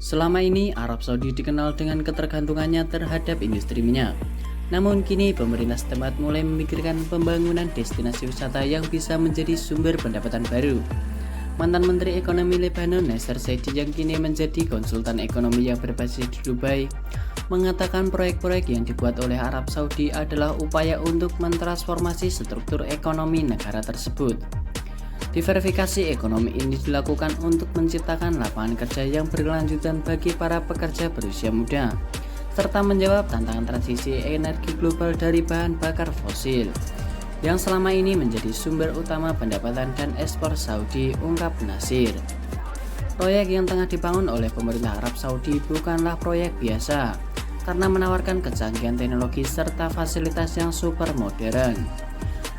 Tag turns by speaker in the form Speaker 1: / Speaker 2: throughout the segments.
Speaker 1: Selama ini, Arab Saudi dikenal dengan ketergantungannya terhadap industri minyak. Namun kini pemerintah setempat mulai memikirkan pembangunan destinasi wisata yang bisa menjadi sumber pendapatan baru. Mantan Menteri Ekonomi Lebanon Nasser Saidi yang kini menjadi konsultan ekonomi yang berbasis di Dubai, mengatakan proyek-proyek yang dibuat oleh Arab Saudi adalah upaya untuk mentransformasi struktur ekonomi negara tersebut. Diversifikasi ekonomi ini dilakukan untuk menciptakan lapangan kerja yang berkelanjutan bagi para pekerja berusia muda, serta menjawab tantangan transisi energi global dari bahan bakar fosil, yang selama ini menjadi sumber utama pendapatan dan ekspor Saudi, ungkap Nasir. Proyek yang tengah dibangun oleh pemerintah Arab Saudi bukanlah proyek biasa, karena menawarkan kecanggihan teknologi serta fasilitas yang super modern.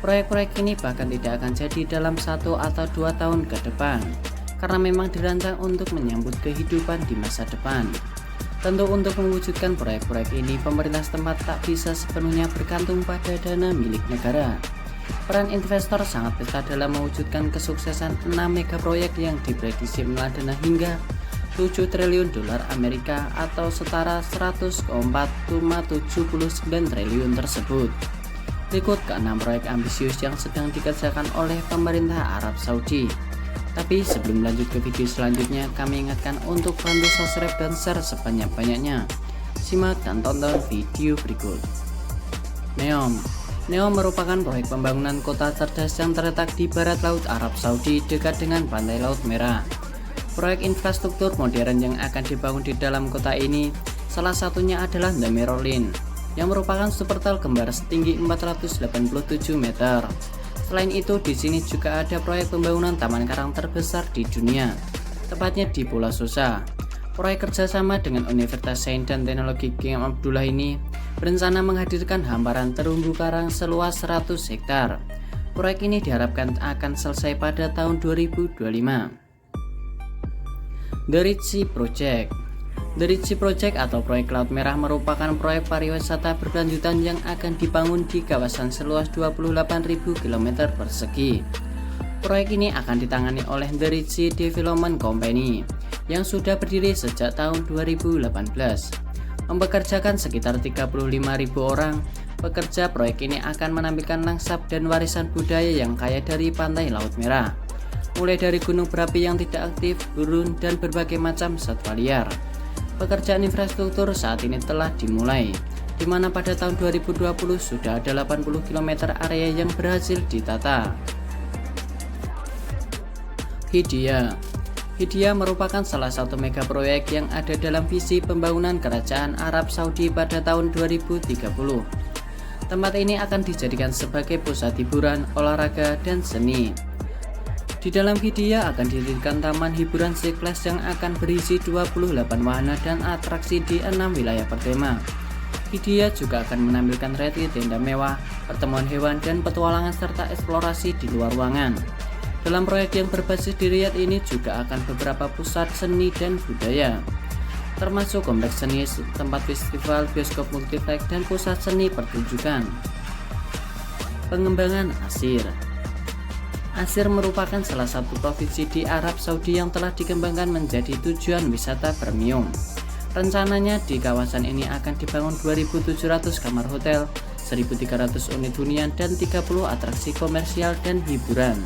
Speaker 1: Proyek-proyek ini bahkan tidak akan jadi dalam 1 atau 2 tahun ke depan, karena memang dirancang untuk menyambut kehidupan di masa depan. Tentu untuk mewujudkan proyek-proyek ini, pemerintah setempat tak bisa sepenuhnya bergantung pada dana milik negara. Peran investor sangat besar dalam mewujudkan kesuksesan 6 mega proyek yang diprediksi menelan dana hingga 7 triliun dolar Amerika atau setara 104,79 triliun tersebut. Berikut ke-6 proyek ambisius yang sedang dikerjakan oleh pemerintah Arab Saudi. Tapi sebelum lanjut ke video selanjutnya, kami ingatkan untuk bantu subscribe dan share sebanyak-banyaknya. Simak dan tonton video berikut. NEOM merupakan proyek pembangunan kota cerdas yang terletak di barat laut Arab Saudi dekat dengan pantai Laut Merah. Proyek infrastruktur modern yang akan dibangun di dalam kota ini salah satunya adalah The Mirror Line, yang merupakan supertel kembar setinggi 487 meter. Selain itu, di sini juga ada proyek pembangunan taman karang terbesar di dunia, tepatnya di Pulau Susa. Proyek kerjasama dengan Universitas Sains dan Teknologi King Abdullah ini berencana menghadirkan hamparan terumbu karang seluas 100 hektar. Proyek ini diharapkan akan selesai pada tahun 2025. The Red Sea Project. The Red Sea Project atau Proyek Laut Merah merupakan proyek pariwisata berkelanjutan yang akan dibangun di kawasan seluas 28.000 km persegi. Proyek ini akan ditangani oleh The Red Sea Development Company yang sudah berdiri sejak tahun 2018. Mempekerjakan sekitar 35.000 orang. Pekerja proyek ini akan menampilkan langsap dan warisan budaya yang kaya dari pantai Laut Merah, mulai dari gunung berapi yang tidak aktif, gurun, dan berbagai macam satwa liar. Pekerjaan infrastruktur saat ini telah dimulai, di mana pada tahun 2020 sudah ada 80 km area yang berhasil ditata. Hidya merupakan salah satu mega proyek yang ada dalam visi pembangunan Kerajaan Arab Saudi pada tahun 2030. Tempat ini akan dijadikan sebagai pusat hiburan, olahraga, dan seni. Di dalam Hidya akan didirikan taman hiburan Six Flags yang akan berisi 28 wahana dan atraksi di 6 wilayah bertema. Hidya juga akan menampilkan retreat tenda mewah, pertemuan hewan, dan petualangan serta eksplorasi di luar ruangan. Dalam proyek yang berbasis di Riyadh ini juga akan beberapa pusat seni dan budaya, termasuk kompleks seni, tempat festival, bioskop multiplex, dan pusat seni pertunjukan. Pengembangan Asir. Asir merupakan salah satu provinsi di Arab Saudi yang telah dikembangkan menjadi tujuan wisata premium. Rencananya di kawasan ini akan dibangun 2.700 kamar hotel, 1.300 unit hunian, dan 30 atraksi komersial dan hiburan.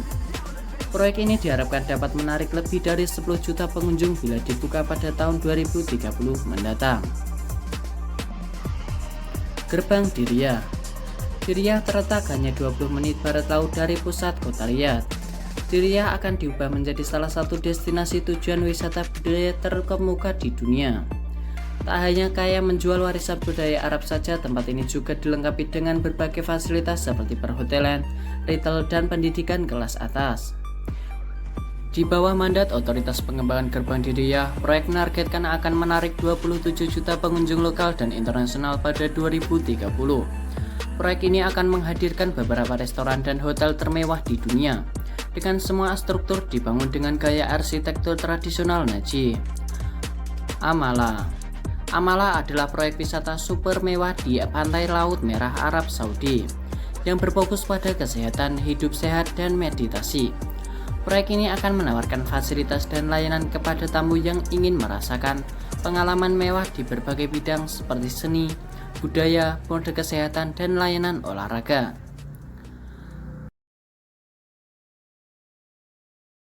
Speaker 1: Proyek ini diharapkan dapat menarik lebih dari 10 juta pengunjung bila dibuka pada tahun 2030 mendatang. Gerbang Diriyah. Diriyah terletak hanya 20 menit barat laut dari pusat kota Riyadh. Diriyah akan diubah menjadi salah satu destinasi tujuan wisata budaya terkemuka di dunia. Tak hanya kaya menjual warisan budaya Arab saja, tempat ini juga dilengkapi dengan berbagai fasilitas seperti perhotelan, retail, dan pendidikan kelas atas. Di bawah mandat Otoritas Pengembangan Gerbang Diriyah, proyek menargetkan akan menarik 27 juta pengunjung lokal dan internasional pada 2030. Proyek ini akan menghadirkan beberapa restoran dan hotel termewah di dunia, dengan semua struktur dibangun dengan gaya arsitektur tradisional Najdi. Amala adalah proyek wisata super mewah di pantai Laut Merah Arab Saudi, yang berfokus pada kesehatan, hidup sehat, dan meditasi. Proyek ini akan menawarkan fasilitas dan layanan kepada tamu yang ingin merasakan pengalaman mewah di berbagai bidang seperti seni, budaya, mode kesehatan, dan layanan olahraga.